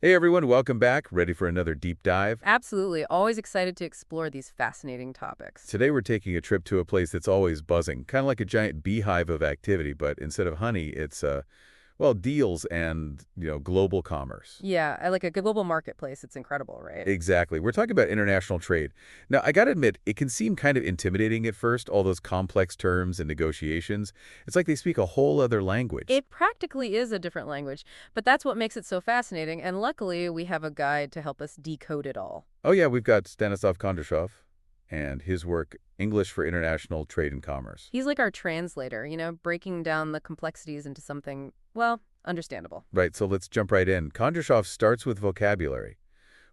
Hey everyone, welcome back. Ready for another deep dive? Absolutely. Always excited to explore these fascinating topics. Today we're taking a trip to a place that's always buzzing, kind of like a giant beehive of activity, but instead of honey, it's well, deals and, global commerce. Yeah, I like a global marketplace. It's incredible, right? Exactly. We're talking about international trade. Now, I got to admit, it can seem kind of intimidating at first, all those complex terms and negotiations. It's like they speak a whole other language. It practically is a different language, but that's what makes it so fascinating. And luckily, we have a guide to help us decode it all. Oh yeah, we've got Stanislav Kondrashov and his work, English for International Trade and Commerce. He's like our translator, breaking down the complexities into something, well, understandable. Right, so let's jump right in. Kondrashov starts with vocabulary,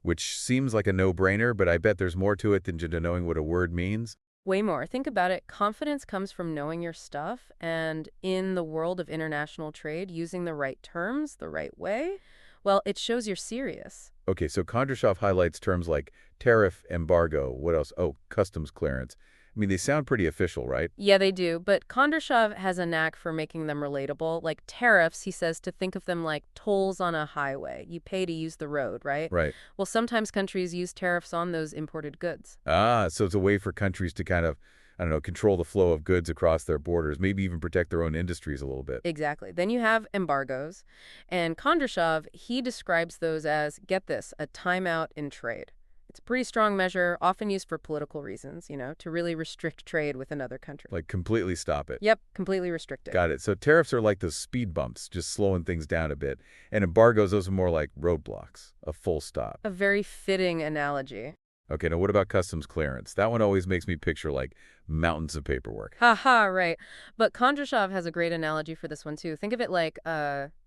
which seems like a no-brainer, but I bet there's more to it than just knowing what a word means. Way more. Think about it. Confidence comes from knowing your stuff, and in the world of international trade, using the right terms the right way, well, it shows you're serious. Okay, so Kondrashov highlights terms like tariff, embargo, what else? Oh, customs clearance. I mean, they sound pretty official, right? Yeah, they do, but Kondrashov has a knack for making them relatable. Like tariffs, he says to think of them like tolls on a highway. You pay to use the road, right? Right. Well, sometimes countries use tariffs on those imported goods. Ah, so it's a way for countries to kind of, I don't know, control the flow of goods across their borders, maybe even protect their own industries a little bit. Exactly. Then you have embargoes. And Kondrashov, he describes those as, get this, a timeout in trade. It's a pretty strong measure, often used for political reasons, to really restrict trade with another country. Like completely stop it. Yep, completely restrict it. Got it. So tariffs are like those speed bumps, just slowing things down a bit. And embargoes, those are more like roadblocks, a full stop. A very fitting analogy. Okay, now what about customs clearance? That one always makes me picture like mountains of paperwork. Haha, right. But Kondrashov has a great analogy for this one, too. Think of it like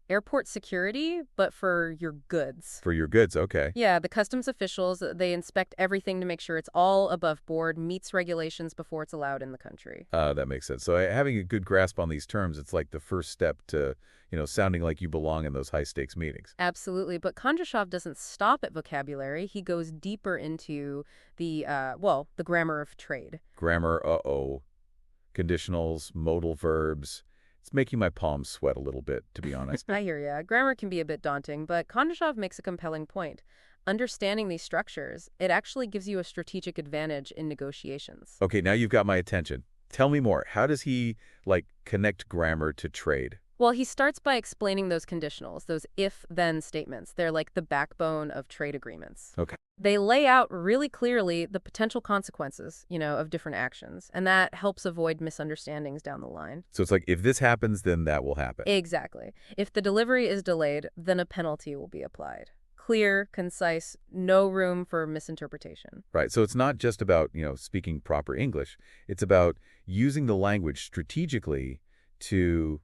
airport security, but for your goods. For your goods, okay. Yeah, the customs officials, they inspect everything to make sure it's all above board, meets regulations before it's allowed in the country. That makes sense. So having a good grasp on these terms, it's like the first step to, sounding like you belong in those high-stakes meetings. Absolutely. But Kondrashov doesn't stop at vocabulary. He goes deeper into the grammar of trade. Grammar, conditionals, modal verbs. It's making my palms sweat a little bit, to be honest. I hear ya. Grammar can be a bit daunting, but Kondrashov makes a compelling point. Understanding these structures, it actually gives you a strategic advantage in negotiations. Okay, now you've got my attention. Tell me more. How does he, connect grammar to trade? Well, he starts by explaining those conditionals, those if-then statements. They're like the backbone of trade agreements. Okay. They lay out really clearly the potential consequences, of different actions, and that helps avoid misunderstandings down the line. So it's like, if this happens, then that will happen. Exactly. If the delivery is delayed, then a penalty will be applied. Clear, concise, no room for misinterpretation. Right. So it's not just about, speaking proper English. It's about using the language strategically to,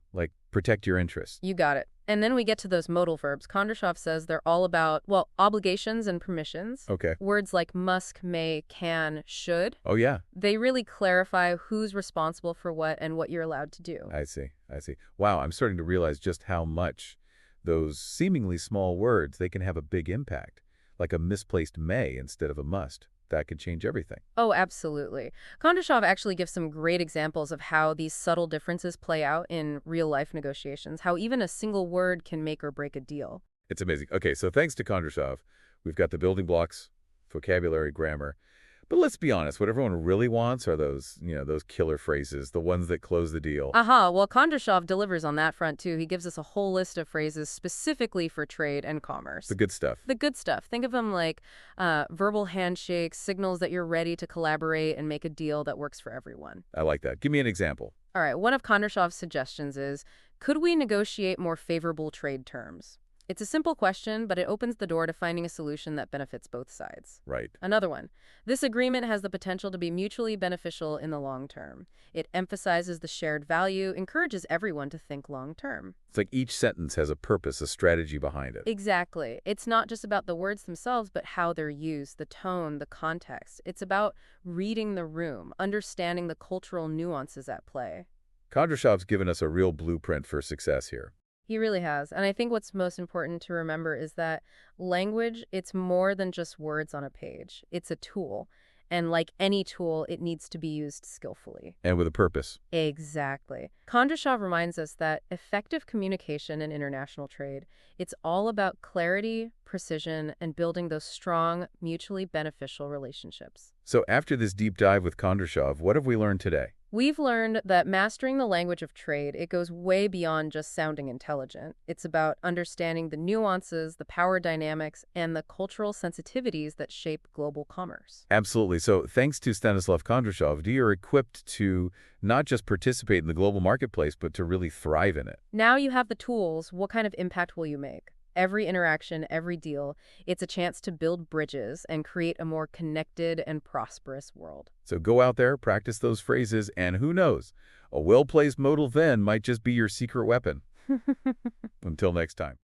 protect your interests. You got it. And then we get to those modal verbs. Kondrashov says they're all about, well, obligations and permissions. Okay. Words like must, may, can, should. Oh, yeah. They really clarify who's responsible for what and what you're allowed to do. I see. Wow, I'm starting to realize just how much those seemingly small words, they can have a big impact. Like a misplaced may instead of a must. That could change everything. Oh, absolutely. Kondrashov actually gives some great examples of how these subtle differences play out in real-life negotiations, how even a single word can make or break a deal. It's amazing. Okay, so thanks to Kondrashov, we've got the building blocks, vocabulary, grammar. But let's be honest, what everyone really wants are those, those killer phrases, the ones that close the deal. Well, Kondrashov delivers on that front, too. He gives us a whole list of phrases specifically for trade and commerce. The good stuff. The good stuff. Think of them like verbal handshakes, signals that you're ready to collaborate and make a deal that works for everyone. I like that. Give me an example. All right, one of Kondrashov's suggestions is, could we negotiate more favorable trade terms? It's a simple question, but it opens the door to finding a solution that benefits both sides. Right. Another one. This agreement has the potential to be mutually beneficial in the long term. It emphasizes the shared value, encourages everyone to think long term. It's like each sentence has a purpose, a strategy behind it. Exactly. It's not just about the words themselves, but how they're used, the tone, the context. It's about reading the room, understanding the cultural nuances at play. Kondrashov's given us a real blueprint for success here. He really has. And I think what's most important to remember is that language, it's more than just words on a page. It's a tool. And like any tool, it needs to be used skillfully. And with a purpose. Exactly. Kondrashov reminds us that effective communication in international trade, it's all about clarity, precision, and building those strong, mutually beneficial relationships. So after this deep dive with Kondrashov, what have we learned today? We've learned that mastering the language of trade, it goes way beyond just sounding intelligent. It's about understanding the nuances, the power dynamics, and the cultural sensitivities that shape global commerce. Absolutely. So thanks to Stanislav Kondrashov, you're equipped to not just participate in the global marketplace, but to really thrive in it. Now you have the tools. What kind of impact will you make? Every interaction, every deal, it's a chance to build bridges and create a more connected and prosperous world. So go out there, practice those phrases, and who knows, a well-placed modal then might just be your secret weapon. Until next time.